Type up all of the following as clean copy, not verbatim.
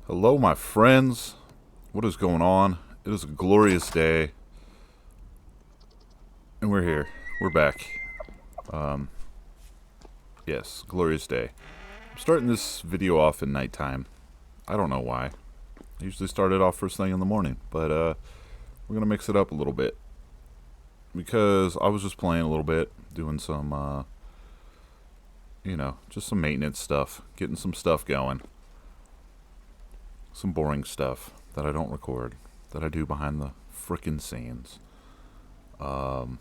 Hello, my friends. What is going on? It is a glorious day. And we're here. We're back. Yes, glorious day. I'm starting this video off at nighttime. I don't know why. I usually start it off first thing in the morning. But, we're going to mix it up a little bit. Because I was just playing a little bit. Doing some, just some maintenance stuff. Getting some stuff going. Some boring stuff that I don't record, that I do behind the frickin' scenes. Oh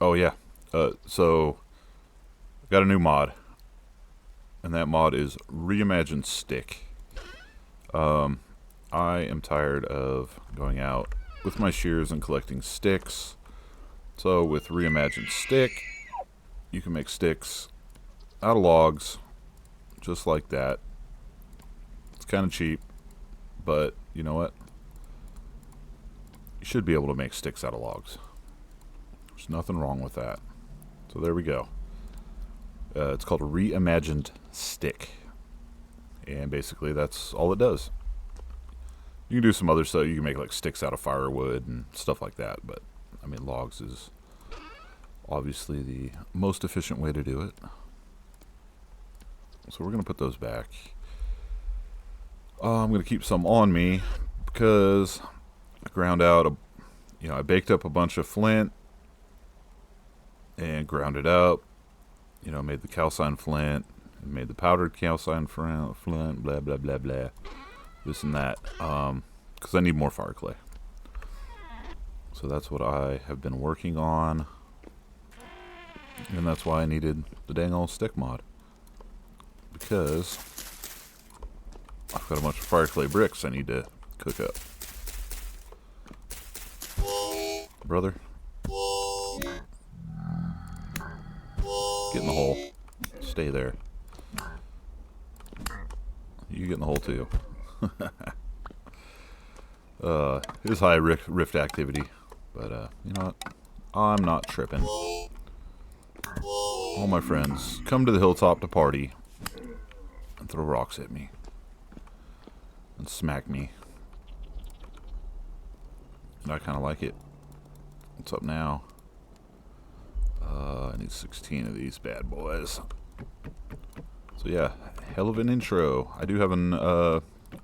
yeah, so got a new mod, and that mod is Reimagined Stick. I am tired of going out with my shears and collecting sticks. So with Reimagined Stick, you can make sticks out of logs. Just like that. It's kind of cheap, but you know what? You should be able to make sticks out of logs. There's nothing wrong with that. So there we go. It's called a Reimagined Stick. And basically that's all it does. You can do some other stuff. You can make like sticks out of firewood and stuff like that. But, I mean, logs is obviously the most efficient way to do it. So we're going to put those back. I'm going to keep some on me because I ground out, I baked up a bunch of flint and ground it up. Made the calcined flint and made the powdered calcined flint, blah, blah, blah, blah. This and that. Because I need more fire clay. So that's what I have been working on. And that's why I needed the dang old stick mod. Because I've got a bunch of fire clay bricks I need to cook up. Brother. Get in the hole. Stay there. You get in the hole too. It is high rift activity. But, you know what? I'm not tripping. All my friends, come to the hilltop to party. And throw rocks at me. And smack me. And I kind of like it. What's up now? I need 16 of these bad boys. So yeah, hell of an intro. I do have a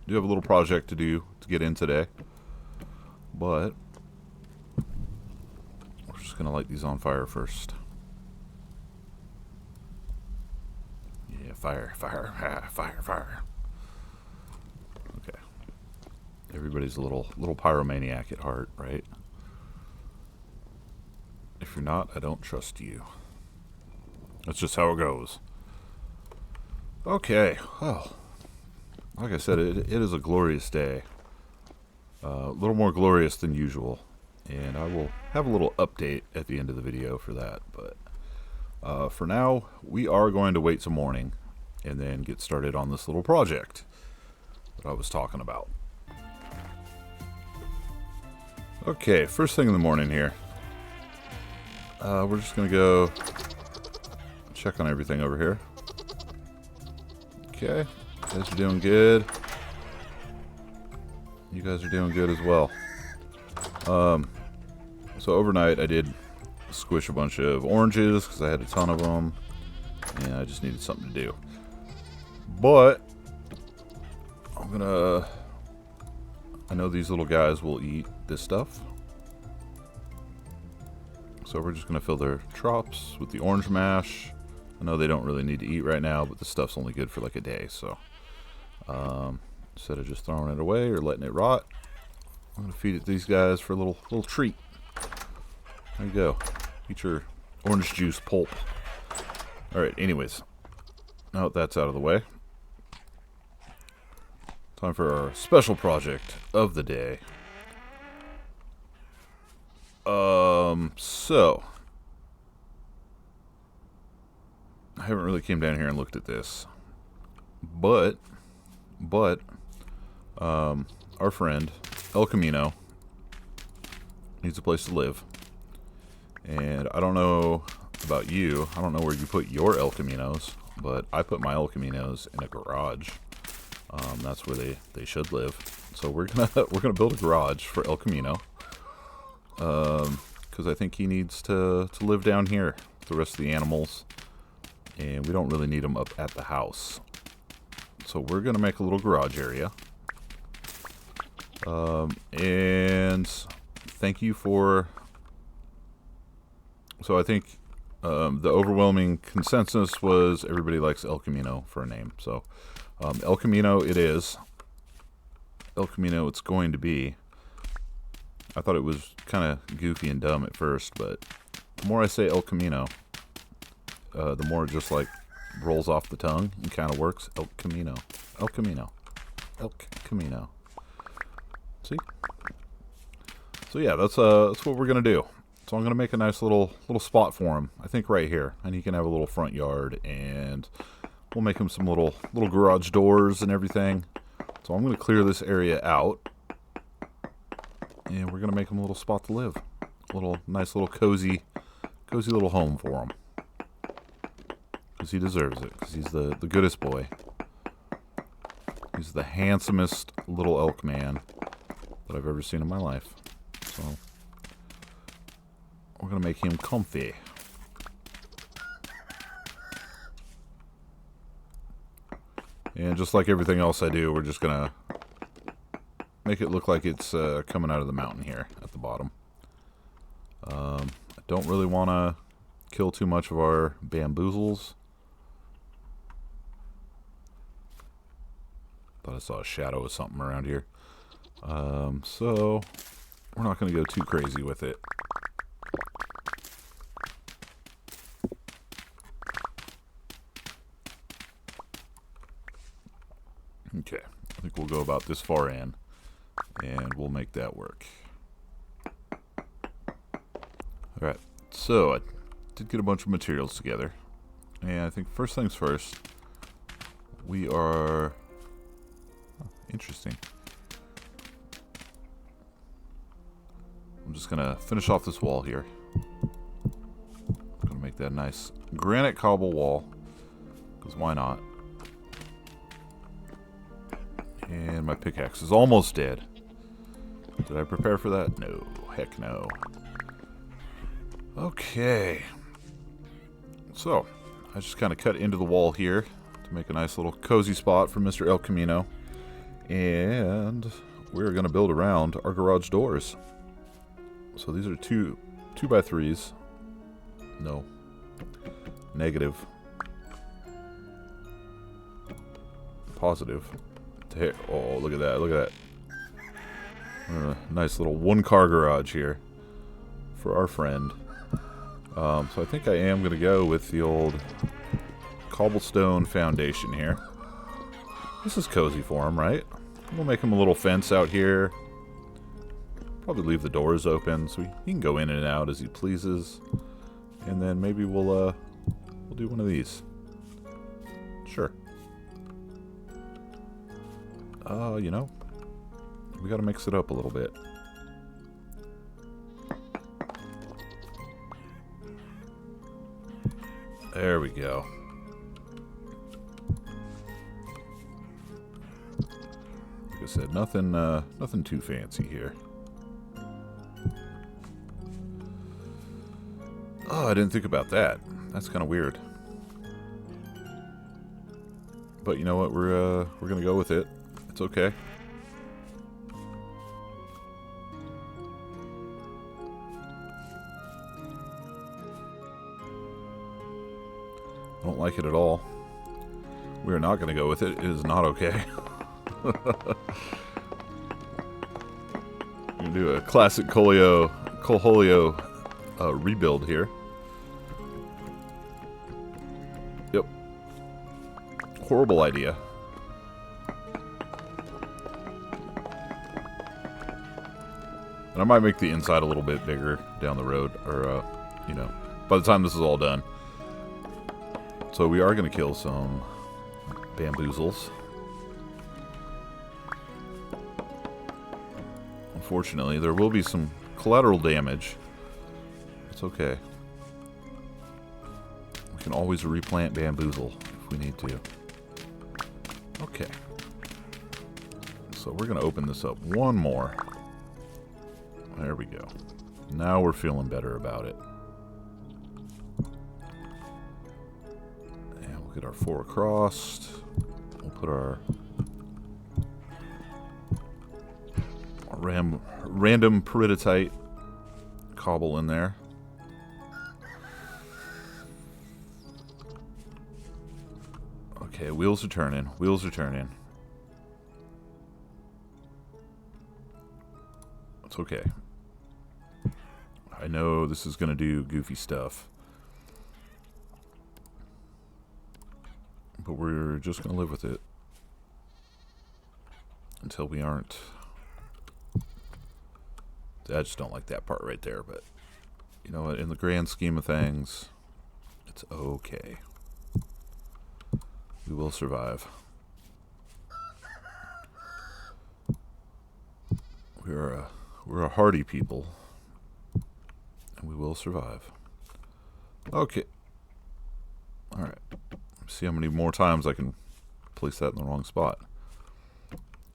little project to do to get in today. But we're just gonna light these on fire first. Fire, fire, fire, fire. Okay. Everybody's a little pyromaniac at heart, right? If you're not, I don't trust you. That's just how it goes. Okay. Well, like I said, it is a glorious day. A little more glorious than usual. And I will have a little update at the end of the video for that. But for now, we are going to wait till morning. And then get started on this little project that I was talking about. Okay, first thing in the morning here. We're just going to go check on everything over here. Okay, you guys are doing good. You guys are doing good as well. So overnight I did squish a bunch of oranges because I had a ton of them. And I just needed something to do. But I know these little guys will eat this stuff. So we're just gonna fill their trops with the orange mash. I know they don't really need to eat right now, but the stuff's only good for like a day. So instead of just throwing it away or letting it rot, I'm gonna feed it to these guys for a little treat. There you go. Eat your orange juice pulp. Alright, anyways. Now that that's out of the way. Time for our special project of the day. So I haven't really came down here and looked at this, but our friend El Camino needs a place to live, and I don't know about you. I don't know where you put your El Caminos. but I put my El Caminos in a garage. That's where they should live. So we're gonna build a garage for El Camino. Because I think he needs to live down here with the rest of the animals, and we don't really need him up at the house. So we're gonna make a little garage area. And thank you for. So I think the overwhelming consensus was everybody likes El Camino for a name. So El Camino it is. El Camino it's going to be. I thought it was kind of goofy and dumb at first, but the more I say El Camino, the more it just like rolls off the tongue and kind of works. El Camino. El Camino. El Camino. See? So yeah, that's what we're gonna do. So I'm gonna make a nice little spot for him. I think right here, and he can have a little front yard, and we'll make him some little garage doors and everything. So I'm gonna clear this area out, and we're gonna make him a little spot to live. Nice little cozy little home for him. Because he deserves it. Because he's the goodest boy. He's the handsomest little elk man that I've ever seen in my life. So we're gonna make him comfy. And just like everything else I do, we're just gonna make it look like it's coming out of the mountain here at the bottom. I don't really want to kill too much of our bamboozles. Thought I saw a shadow of something around here. So we're not going to go too crazy with it. Okay, I think we'll go about this far in, and we'll make that work. Alright, so I did get a bunch of materials together, and I think first things first, we are... interesting. I'm just going to finish off this wall here. I'm going to make that nice granite cobble wall, because why not? And my pickaxe is almost dead. Did I prepare for that? No. Heck no. Okay. So, I just kind of cut into the wall here to make a nice little cozy spot for Mr. El Camino. And we're going to build around our garage doors. So these are two 2x3s. No. Negative. Positive. Oh, look at that. Look at that. Nice little one-car garage here for our friend. So I think I am going to go with the old cobblestone foundation here. This is cozy for him, right? We'll make him a little fence out here. Probably leave the doors open so he can go in and out as he pleases. And then maybe we'll do one of these. Sure. You know, we gotta mix it up a little bit. There we go. Like I said, nothing too fancy here. Oh, I didn't think about that. That's kind of weird. But you know what? We're gonna go with it. It's okay. I don't like it at all. We are not going to go with it. It is not okay. We're going to do a classic Coolio rebuild here. Yep. Horrible idea. And I might make the inside a little bit bigger down the road, or, you know, by the time this is all done. So we are going to kill some bamboozles. Unfortunately, there will be some collateral damage. It's okay. We can always replant bamboozle if we need to. Okay. So we're going to open this up one more. There we go. Now we're feeling better about it. And we'll get our 4 across. We'll put our random peridotite cobble in there. Okay, wheels are turning. Wheels are turning. It's okay. I know this is going to do goofy stuff. But we're just going to live with it. Until we aren't. I just don't like that part right there, but you know what? In the grand scheme of things, it's okay. We will survive. We're a hardy people, and we will survive. Okay. All right. See how many more times I can place that in the wrong spot.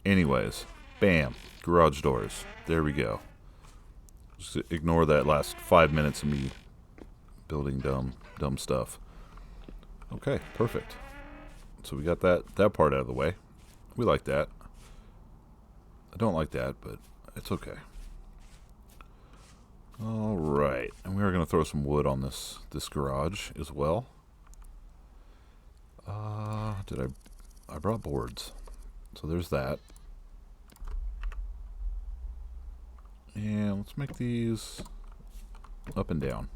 Anyways, bam, garage doors. There we go. Just ignore that last 5 minutes of me building dumb stuff. Okay, perfect. So we got that part out of the way. We like that. I don't like that, but it's okay. All right, and we are going to throw some wood on this garage as well. I brought boards, so there's that. And let's make these up and down.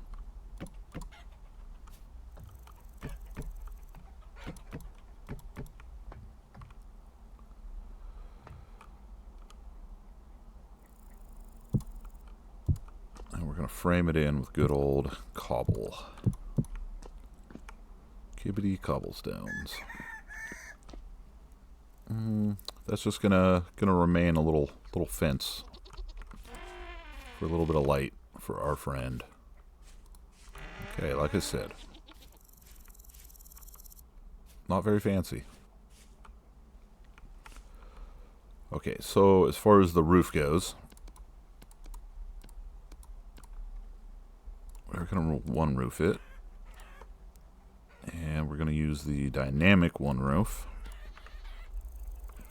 And we're going to frame it in with good old cobble. Kibbity cobblestones. That's just gonna remain a little fence for a little bit of light for our friend. Okay, like I said, not very fancy. Okay, so as far as the roof goes, we're gonna OneRoof it. And we're going to use the dynamic OneRoof.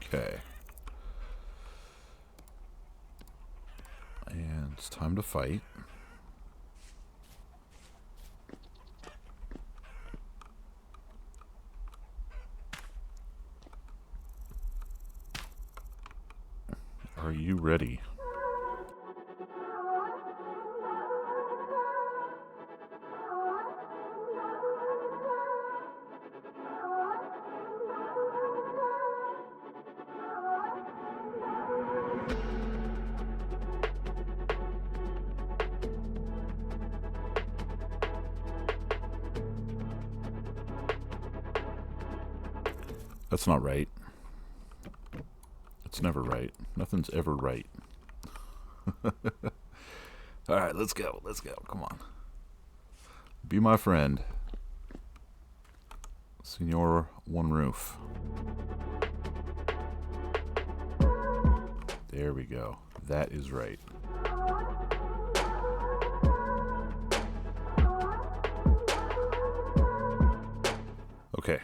Okay. And it's time to fight. Are you ready? That's not right. It's never right. Nothing's ever right. Alright, let's go. Let's go. Come on. Be my friend. Senor OneRoof. There we go. That is right. Okay.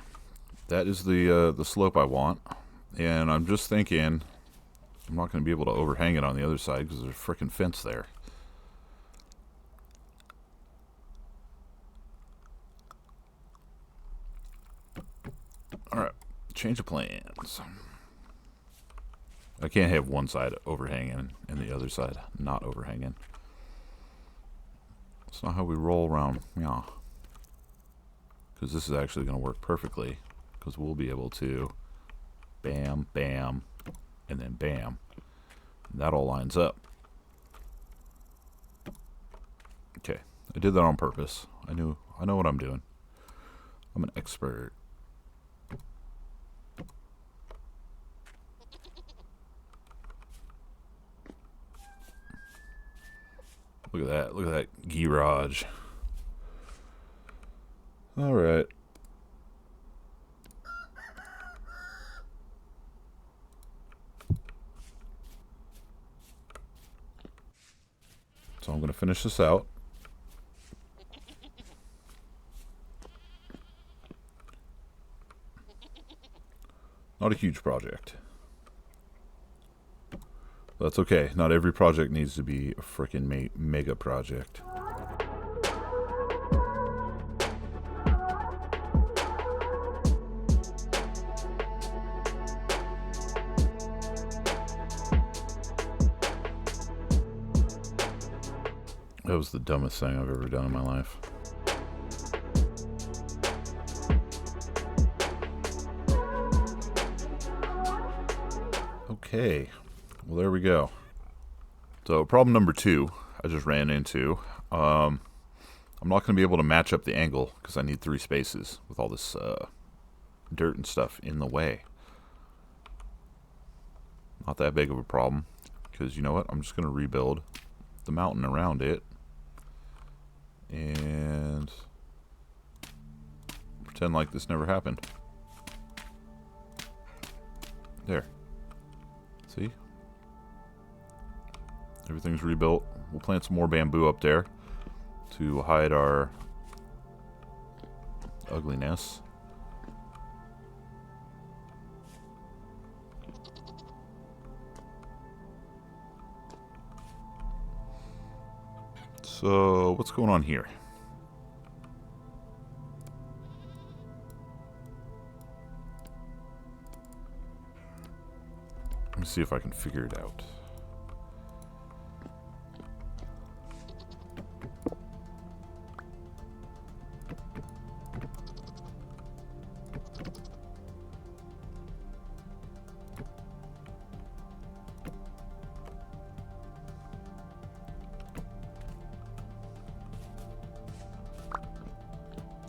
That is the slope I want, and I'm just thinking I'm not going to be able to overhang it on the other side because there's a frickin' fence there. Alright, change of plans. I can't have one side overhanging and the other side not overhanging. That's not how we roll around, yeah. Because this is actually going to work perfectly. Because we'll be able to bam, bam, and then bam. And that all lines up. Okay, I did that on purpose. I know what I'm doing. I'm an expert. Look at that. Look at that garage. All right. finish this out. Not a huge project. That's okay. Not every project needs to be a freaking mega project. That was the dumbest thing I've ever done in my life. Okay, well there we go. So problem number 2 I just ran into. I'm not going to be able to match up the angle because I need 3 spaces with all this dirt and stuff in the way. Not that big of a problem because you know what? I'm just going to rebuild the mountain around it and pretend like this never happened. There. See? Everything's rebuilt. We'll plant some more bamboo up there to hide our ugliness. So, what's going on here? Let me see if I can figure it out.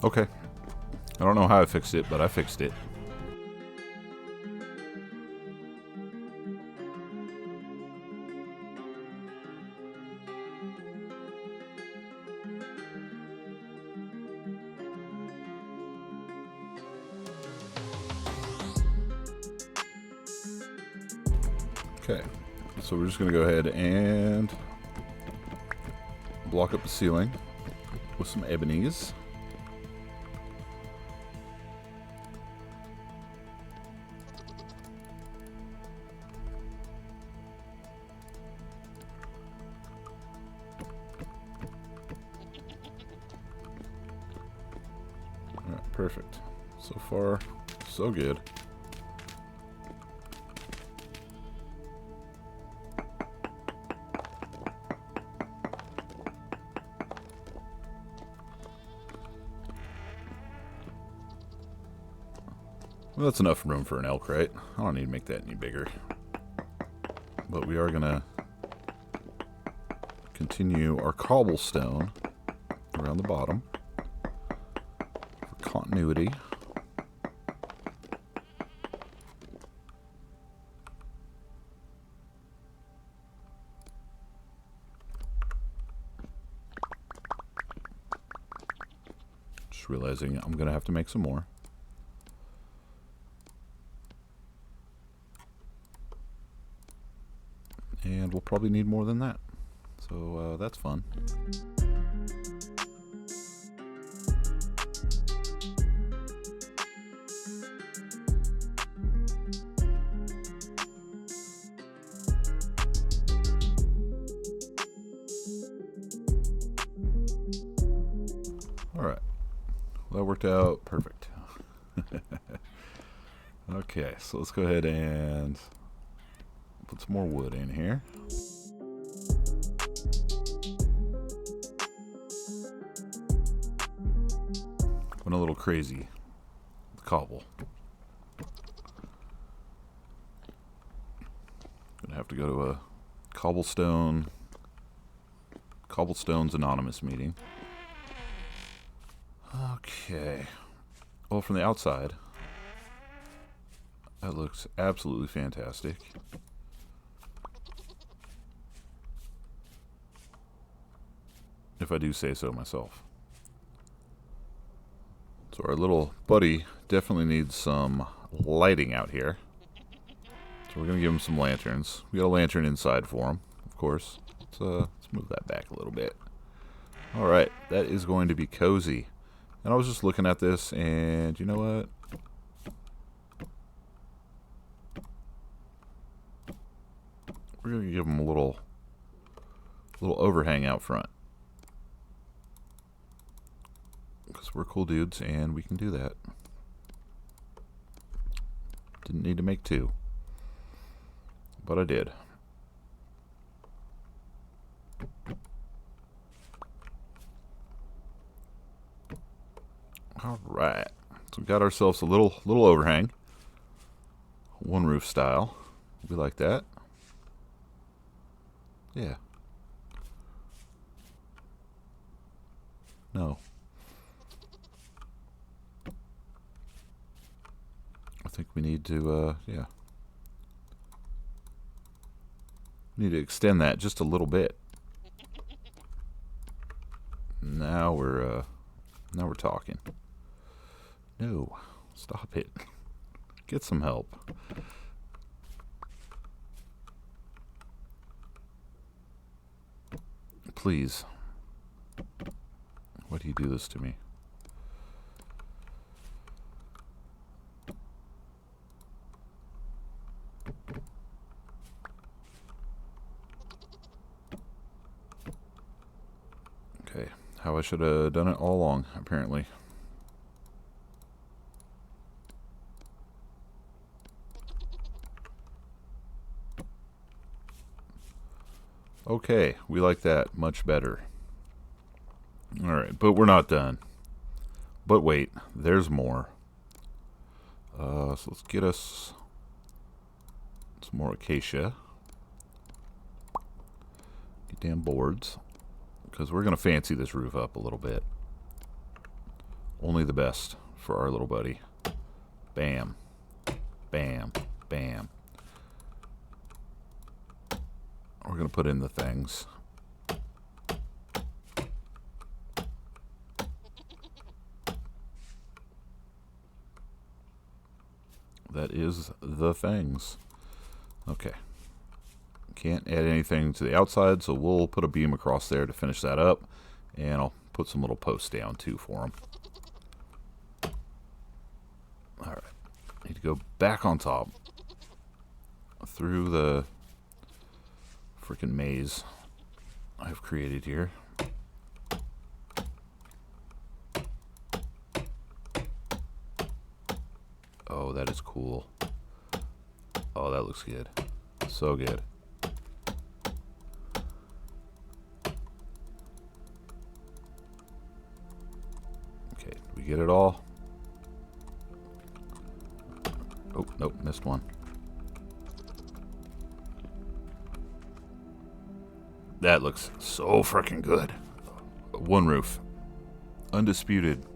Okay. I don't know how I fixed it, but I fixed it. Okay, so we're just going to go ahead and block up the ceiling with some ebonies. Alright, perfect. So far, so good. Well, that's enough room for an elk, right? I don't need to make that any bigger. But we are going to continue our cobblestone around the bottom for continuity. Just realizing I'm going to have to make some more. And we'll probably need more than that. So that's fun. Alright. Well, that worked out perfect. Okay, so let's go ahead and put some more wood in here. Went a little crazy with cobble. Gonna have to go to a Cobblestones Anonymous meeting. Okay. Well, from the outside, that looks absolutely fantastic. If I do say so myself. So our little buddy definitely needs some lighting out here. So we're going to give him some lanterns. We got a lantern inside for him, of course. Let's move that back a little bit. Alright, that is going to be cozy. And I was just looking at this, and you know what? We're going to give them a little overhang out front. Because we're cool dudes, and we can do that. Didn't need to make two. But I did. Alright. So we got ourselves a little overhang. OneRoof style. We like that. Yeah. No. I think we need to, yeah. We need to extend that just a little bit. Now we're talking. No. Stop it. Get some help. Please. Why do you do this to me? Okay, how I should have done it all along, apparently. Okay, we like that much better. Alright, but we're not done. But wait, there's more. So let's get us some more acacia. Get damn boards. Because we're going to fancy this roof up a little bit. Only the best for our little buddy. Bam. Bam. Bam. We're going to put in the things. That is the things. Okay. Can't add anything to the outside, so we'll put a beam across there to finish that up. And I'll put some little posts down too for them. Alright. Need to go back on top. Through the freaking maze I've created here. Oh, that is cool. Oh, that looks good. So good. Okay, did we get it all? Oh, nope, missed one. That looks so freaking good. OneRoof. Undisputed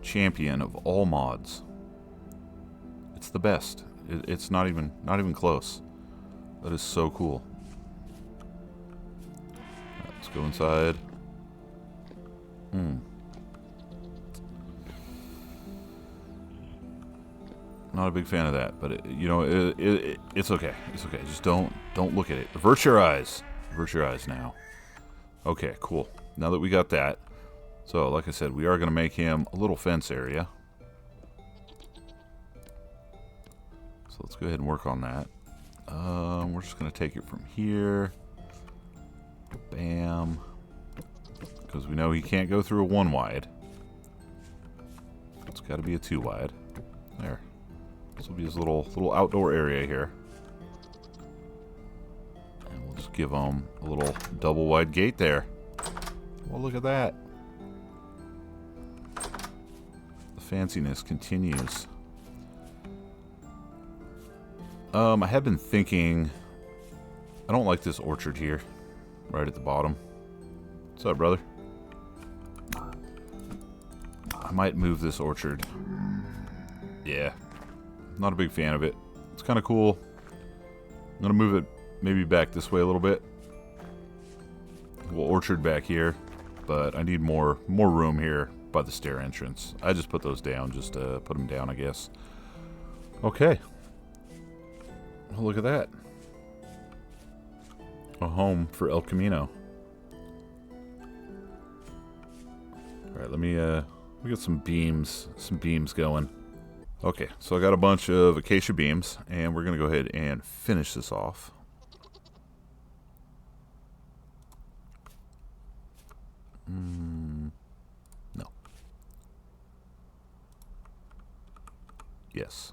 champion of all mods. It's the best. It's not even close. That is so cool. Let's go inside. Not a big fan of that, but it's okay. It's okay. Just don't look at it. Avert your eyes. Avert your eyes now. Okay, cool. Now that we got that, so like I said, we are going to make him a little fence area. So let's go ahead and work on that. We're just going to take it from here. Bam. Because we know he can't go through a 1 wide. It's got to be a 2 wide. There. This will be his little outdoor area here. And we'll just give him a little double wide gate there. Well, look at that. The fanciness continues. I have been thinking, I don't like this orchard here, right at the bottom. What's up, brother? I might move this orchard. Yeah, not a big fan of it. It's kind of cool. I'm gonna move it maybe back this way a little bit. A little orchard back here, but I need more room here by the stair entrance. I just put those down, just to put them down, I guess. Okay. Well, look at that. A home for El Camino. Alright, let me get some beams going. Okay, so I got a bunch of acacia beams, and we're gonna go ahead and finish this off. No. Yes.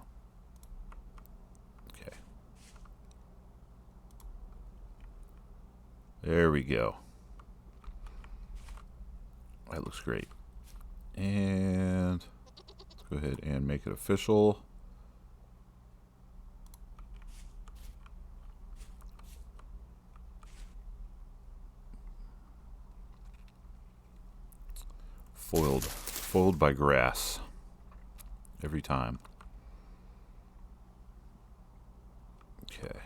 Okay. There we go. That looks great. And let's go ahead and make it official. Foiled by grass every time. Okay.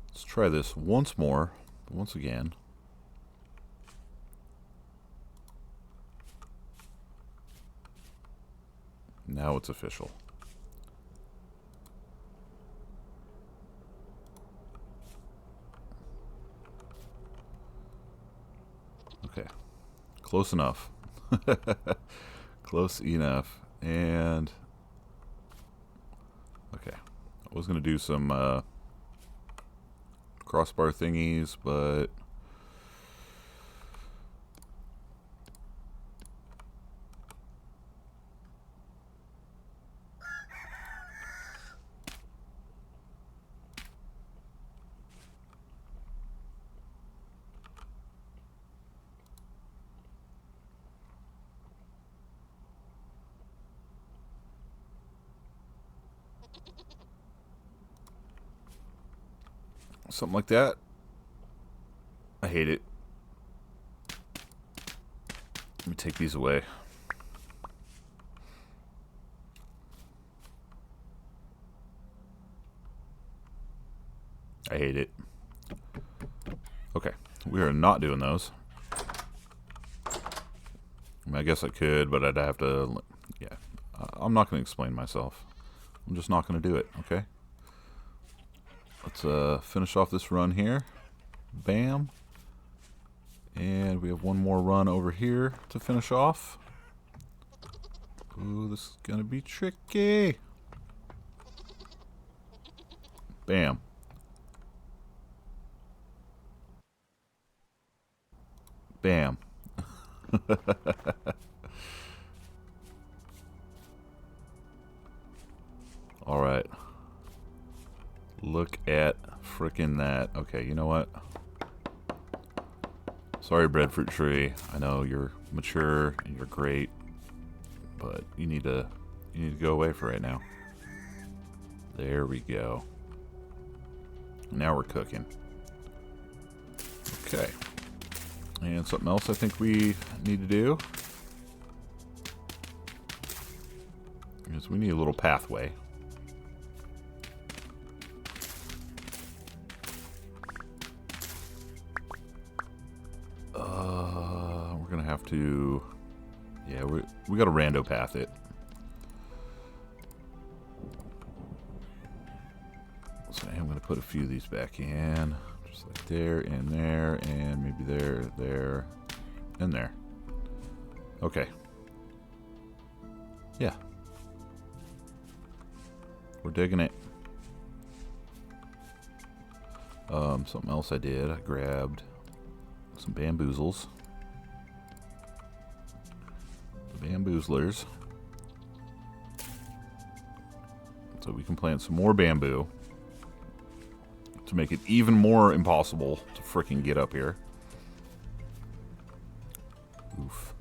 Let's try this once more, once again. Now it's official. Okay, close enough. Close enough. And okay, I was gonna do some crossbar thingies, but something like that. I hate it. Let me take these away. I hate it. Okay, we are not doing those. I mean, I guess I could, but I'd have to, yeah. I'm not going to explain myself. I'm just not going to do it, okay? Let's finish off this run here. Bam. And we have one more run over here to finish off. Ooh, this is gonna be tricky. Bam. Bam. All right. Look at frickin' that. Okay, you know what? Sorry, breadfruit tree. I know you're mature and you're great, but you need to go away for right now. There we go. Now we're cooking. Okay. And something else I think we need to do is we need a little pathway. We're gonna have to, yeah, we got to rando path it. So I'm gonna put a few of these back in, just like there and there, and maybe there, there, and there. Okay. Yeah. We're digging it. Something else I did, I grabbed some bamboozles. The bamboozlers. So we can plant some more bamboo to make it even more impossible to freaking get up here. Oof.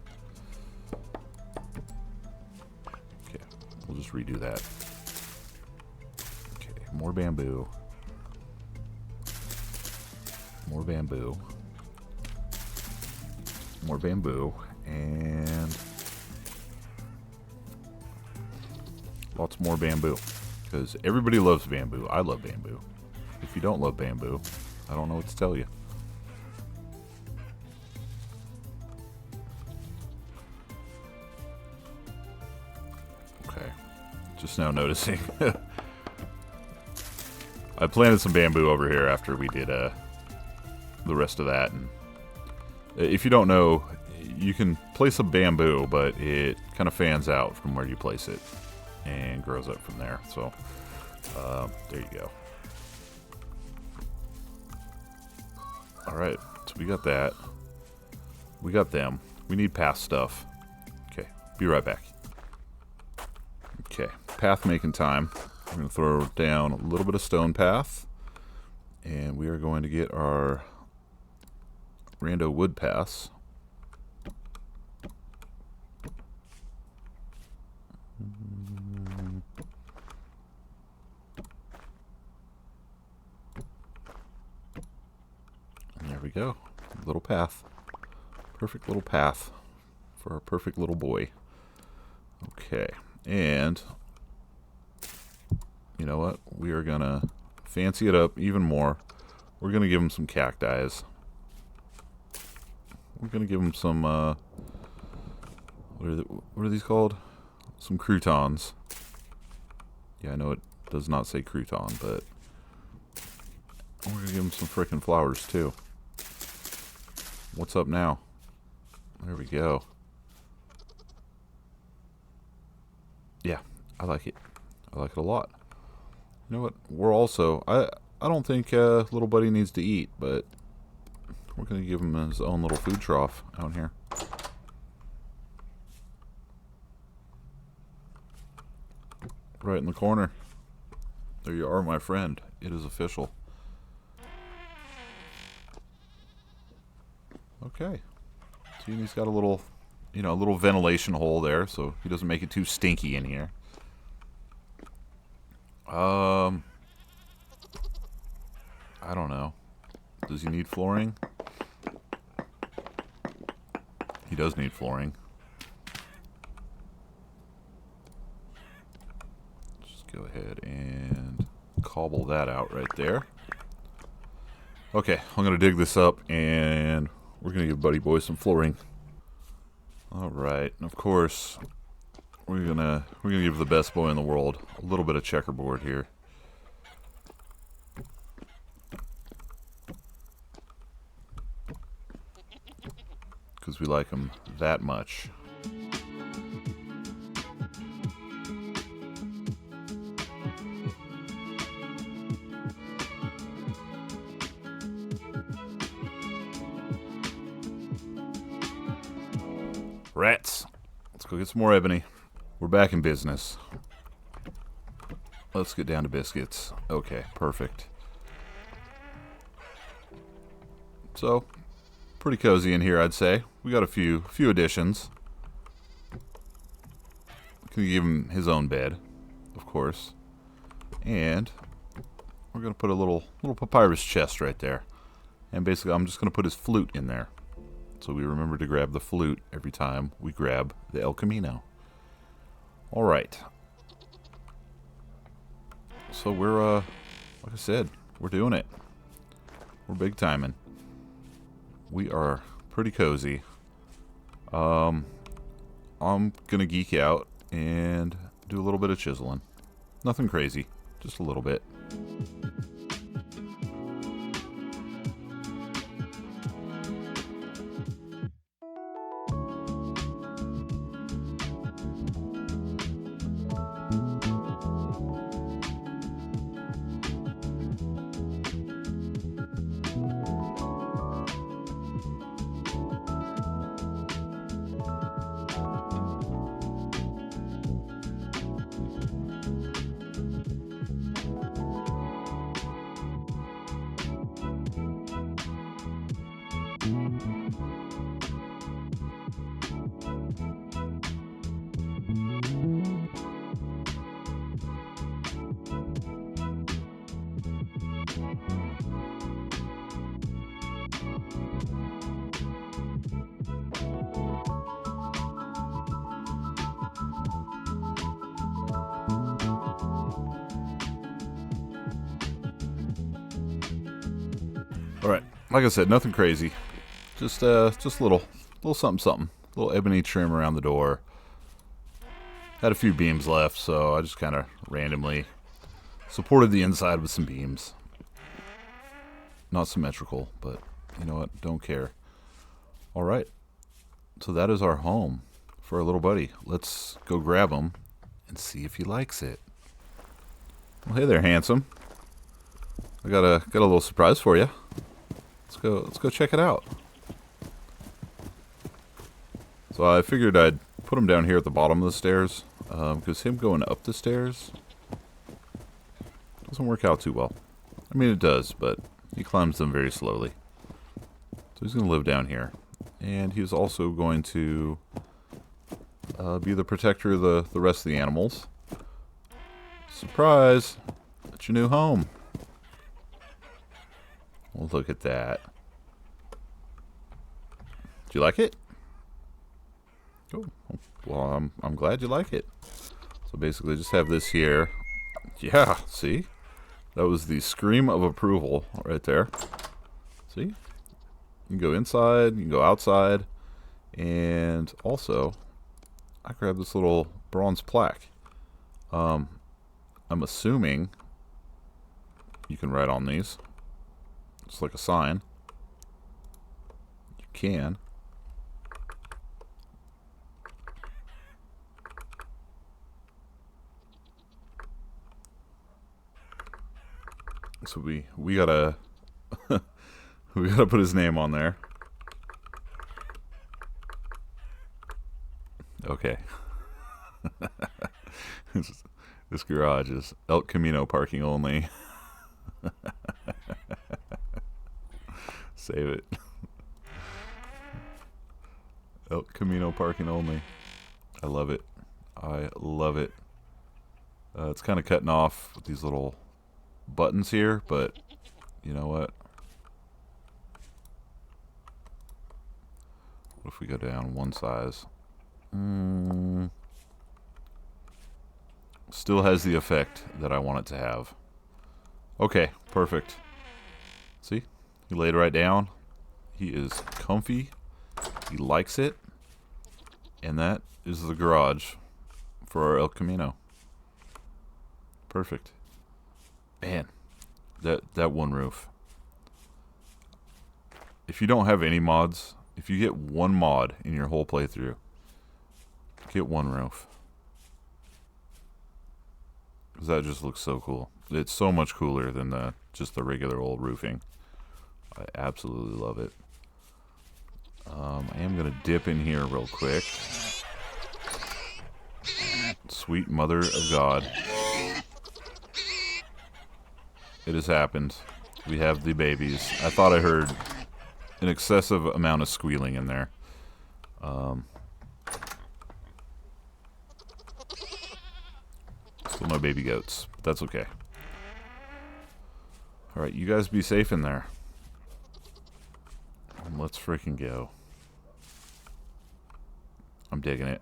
Okay, we'll just redo that. Okay, more bamboo. More bamboo. More bamboo. And lots more bamboo. Because everybody loves bamboo. I love bamboo. If you don't love bamboo, I don't know what to tell you. Okay. Just now noticing. I planted some bamboo over here after we did the rest of that. And if you don't know, you can place a bamboo, but it kind of fans out from where you place it and grows up from there. So there you go. Alright, so we got that. We got them. We need path stuff. Okay, be right back. Okay, path making time. I'm going to throw down a little bit of stone path. And we are going to get our rando wood paths. And there we go. Little path. Perfect little path for our perfect little boy. Okay. And you know what? We are going to fancy it up even more. We're going to give him some cacti. We're going to give him some, what are these called? Some croutons. Yeah, I know it does not say crouton, but we're going to give him some frickin' flowers too. What's up now? There we go. Yeah, I like it. I like it a lot. You know what? We're also... I don't think little buddy needs to eat, but we're going to give him his own little food trough out here. Right in the corner. There you are, my friend. It is official. Okay. See, he's got a little, you know, a little ventilation hole there, so he doesn't make it too stinky in here. I don't know. Does he need flooring? He does need flooring. Just go ahead and cobble that out right there. Okay, I'm gonna dig this up and we're gonna give Buddy Boy some flooring. Alright, and of course we're gonna give the best boy in the world a little bit of checkerboard here. Because we like him that much. Rats. Let's go get some more ebony. We're back in business. Let's get down to biscuits. Okay, perfect. So, pretty cozy in here, I'd say. We got a few additions. Can give him his own bed, of course. And we're gonna put a little papyrus chest right there. And basically I'm just gonna put his flute in there. So we remember to grab the flute every time we grab the El Camino. Alright. So we're, like I said, we're doing it. We're big timing. We are pretty cozy. I'm gonna geek out and do a little bit of chiseling. Nothing crazy, just a little bit. Alright, like I said, nothing crazy. Just little something. Little ebony trim around the door. Had a few beams left, so I just kind of randomly supported the inside with some beams. Not symmetrical, but You know what? Don't care. All right. So that is our home for our little buddy. Let's go grab him and see if he likes it. Well, hey there, handsome. I got a little surprise for you. Let's go check it out. So I figured I'd put him down here at the bottom of the stairs, because him going up the stairs doesn't work out too well. I mean, it does, but he climbs them very slowly. So he's going to live down here. And he's also going to be the protector of the rest of the animals. Surprise! It's your new home. Well, look at that. Do you like it? Oh, well, I'm glad you like it. So basically, just have this here. Yeah, see? That was the scream of approval right there. See? You can go inside, you can go outside, and also, I grabbed this little bronze plaque. I'm assuming you can write on these. It's like a sign. You can. So we gotta we gotta put his name on there. Okay. This garage is El Camino parking only. Save it. El Camino parking only. I love it. I love it. It's kind of cutting off with these little buttons here, but you know what? What if we go down one size? Still has the effect that I want it to have. Okay, perfect. See? He laid right down. He is comfy. He likes it. And that is the garage for our El Camino. Perfect. Man, that OneRoof. If you don't have any mods, if you get one mod in your whole playthrough, get OneRoof. Because that just looks so cool. It's so much cooler than just the regular old roofing. I absolutely love it. I am going to dip in here real quick. Sweet mother of God. It has happened. We have the babies. I thought I heard an excessive amount of squealing in there. Still no baby goats, but that's okay. Alright, you guys be safe in there. Let's freaking go. I'm digging it.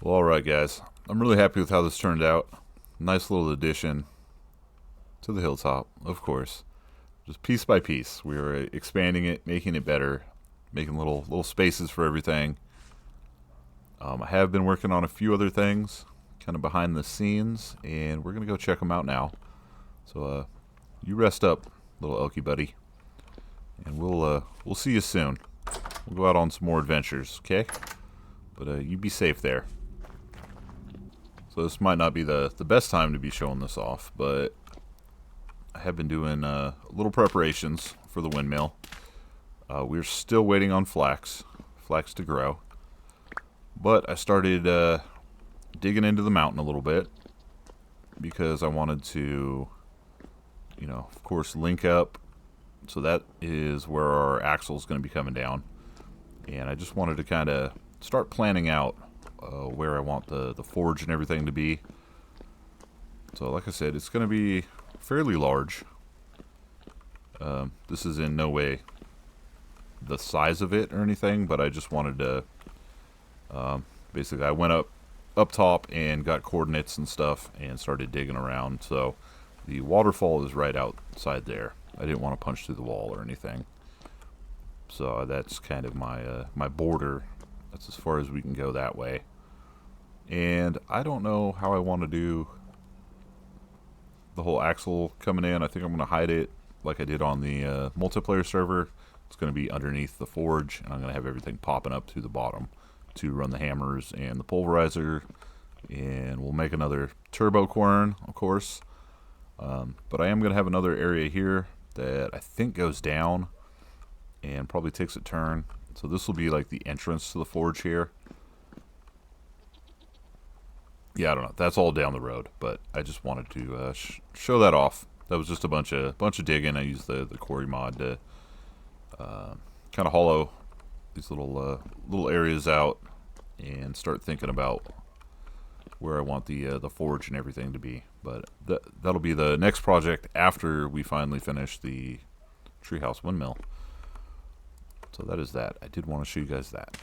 Well, alright guys. I'm really happy with how this turned out. Nice little addition to the hilltop, of course. Just piece by piece. We were expanding it, making it better, making little spaces for everything. I have been working on a few other things, kind of behind the scenes, and we're gonna go check them out now. So, you rest up, little Elky buddy, and we'll see you soon. We'll go out on some more adventures, okay? But you be safe there. So this might not be the best time to be showing this off, but I have been doing little preparations for the windmill. We're still waiting on flax to grow. But I started digging into the mountain a little bit because I wanted to, you know, of course, link up. So that is where our axle is going to be coming down. And I just wanted to kind of start planning out where I want the forge and everything to be. So like I said, it's going to be fairly large. This is in no way the size of it or anything, but I just wanted to basically I went up top and got coordinates and stuff and started digging around. So the waterfall is right outside there. I didn't want to punch through the wall or anything. So that's kind of my my border. That's as far as we can go that way. And I don't know how I want to do the whole axle coming in. I think I'm going to hide it like I did on the multiplayer server. It's going to be underneath the forge, and I'm going to have everything popping up to the bottom to run the hammers and the pulverizer. And we'll make another turbo quern, of course. But I am going to have another area here that I think goes down and probably takes a turn. So this will be like the entrance to the forge here. Yeah, I don't know. That's all down the road, but I just wanted to show that off. That was just a bunch of digging. I used the Quarry mod to kind of hollow these little areas out and start thinking about where I want the forge and everything to be. But that'll be the next project after we finally finish the treehouse windmill. So that is that. I did want to show you guys that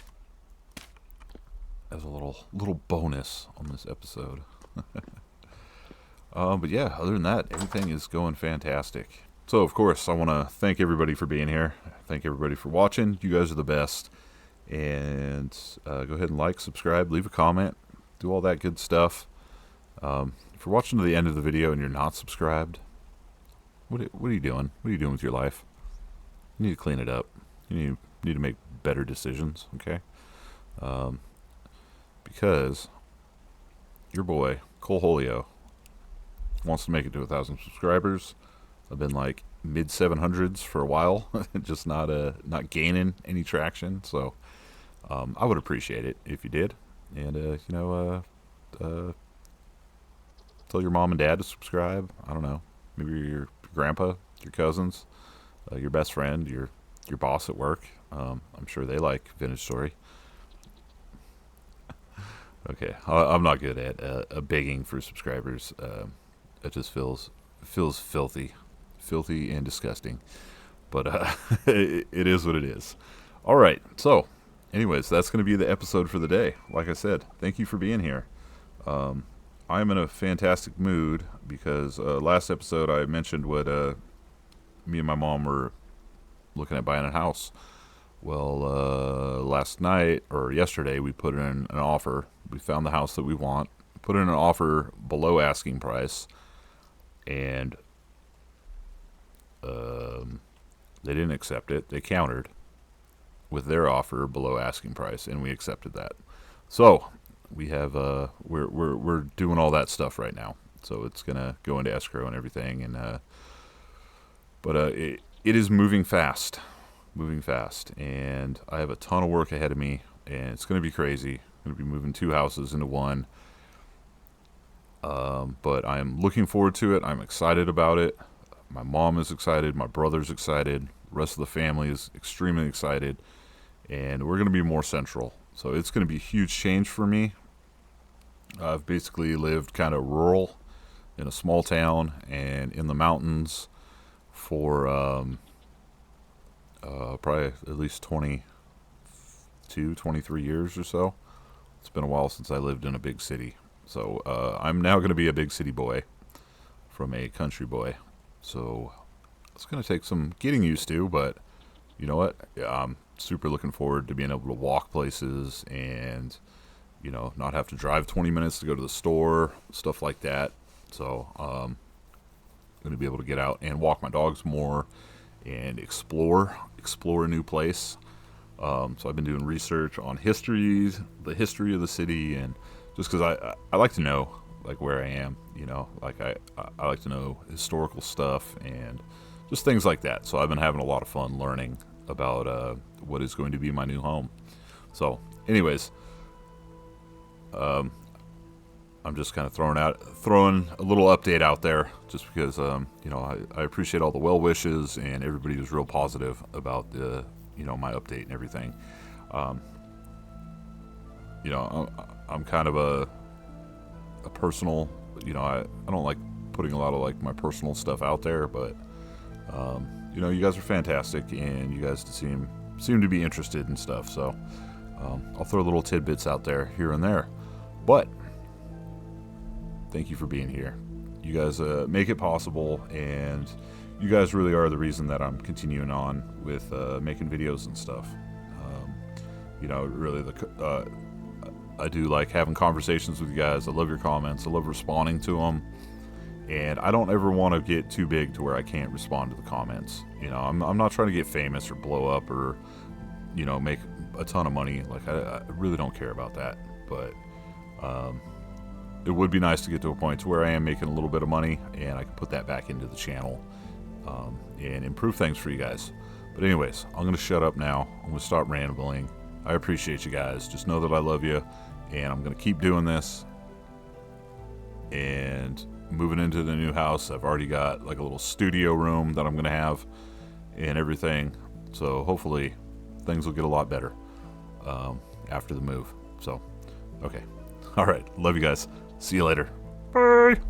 as a little bonus on this episode. But yeah, other than that, everything is going fantastic. So of course, I want to thank everybody for being here. Thank everybody for watching. You guys are the best. And go ahead and like, subscribe, leave a comment, do all that good stuff. If you're watching to the end of the video and you're not subscribed, what are you doing? What are you doing with your life? You need to clean it up. You need to make better decisions, okay? Because your boy, Cole Holio, wants to make it to 1,000 subscribers. I've been like mid 700s for a while, just not gaining any traction. So I would appreciate it if you did, and tell your mom and dad to subscribe. I don't know, maybe your grandpa, your cousins, your best friend, your boss at work. I'm sure they like Vintage Story. Okay, I'm not good at begging for subscribers. It just feels filthy and disgusting. But it is what it is. All right, so anyways, that's going to be the episode for the day. Like I said, thank you for being here. I'm in a fantastic mood because last episode I mentioned what me and my mom were looking at buying a house. Well, last night or yesterday we put in an offer. We found the house that we want, put in an offer below asking price, and they didn't accept it. They countered with their offer below asking price, and we accepted that. So we have we're doing all that stuff right now. So it's gonna go into escrow and everything, and but it is moving fast, and I have a ton of work ahead of me, and it's gonna be crazy. I'm gonna be moving 2 houses into one. But I'm looking forward to it. I'm excited about it. My mom is excited. My brother's excited. The rest of the family is extremely excited. And we're going to be more central. So it's going to be a huge change for me. I've basically lived kind of rural in a small town and in the mountains for probably at least 22, 23 years or so. It's been a while since I lived in a big city. So I'm now going to be a big city boy from a country boy. So it's going to take some getting used to, but you know what? I'm super looking forward to being able to walk places and, not have to drive 20 minutes to go to the store, stuff like that. So I'm going to be able to get out and walk my dogs more and explore a new place. So I've been doing research on the history of the city, and just because I like to know like where I am, like I like to know historical stuff and just things like that. So I've been having a lot of fun learning about what is going to be my new home. So anyways, I'm just kind of throwing a little update out there just because I appreciate all the well wishes, and everybody was real positive about the my update and everything. I'm kind of a personal, I don't like putting a lot of like my personal stuff out there, but you guys are fantastic, and you guys seem to be interested in stuff. So I'll throw little tidbits out there here and there, but thank you for being here. You guys make it possible, and you guys really are the reason that I'm continuing on with making videos and stuff. Really, I do like having conversations with you guys. I love your comments. I love responding to them. And I don't ever want to get too big to where I can't respond to the comments. You know, I'm not trying to get famous or blow up or, you know, make a ton of money. Like, I really don't care about that. But it would be nice to get to a point to where I am making a little bit of money and I can put that back into the channel and improve things for you guys. But anyways, I'm going to shut up now. I'm going to stop rambling. I appreciate you guys. Just know that I love you, and I'm going to keep doing this. And moving into the new house, I've already got like a little studio room that I'm going to have and everything. So hopefully things will get a lot better after the move. So, okay. All right. Love you guys. See you later. Bye.